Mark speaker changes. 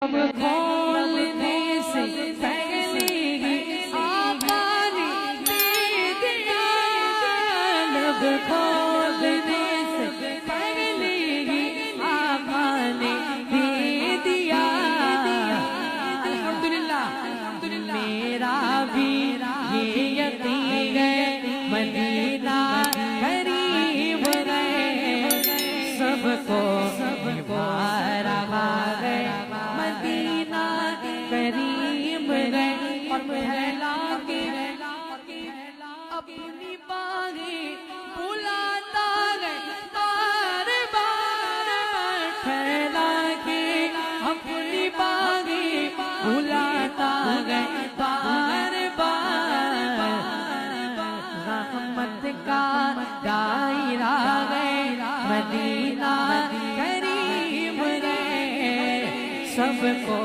Speaker 1: खोलने से पहले ही आका ने दे दिया, लब खोलने से पहले ही आका ने दे दिया। अल्हम्दुलिल्लाह मेरा भी ये यकीन है मदीना करीब है, सबको मदीना करीब है। और फैला के अपनी बाहें बुलाता है बार बार, फैला के अपनी बाहें बुलाता है बार बार। रहमत का दायरा है मदीना करीब है, सबको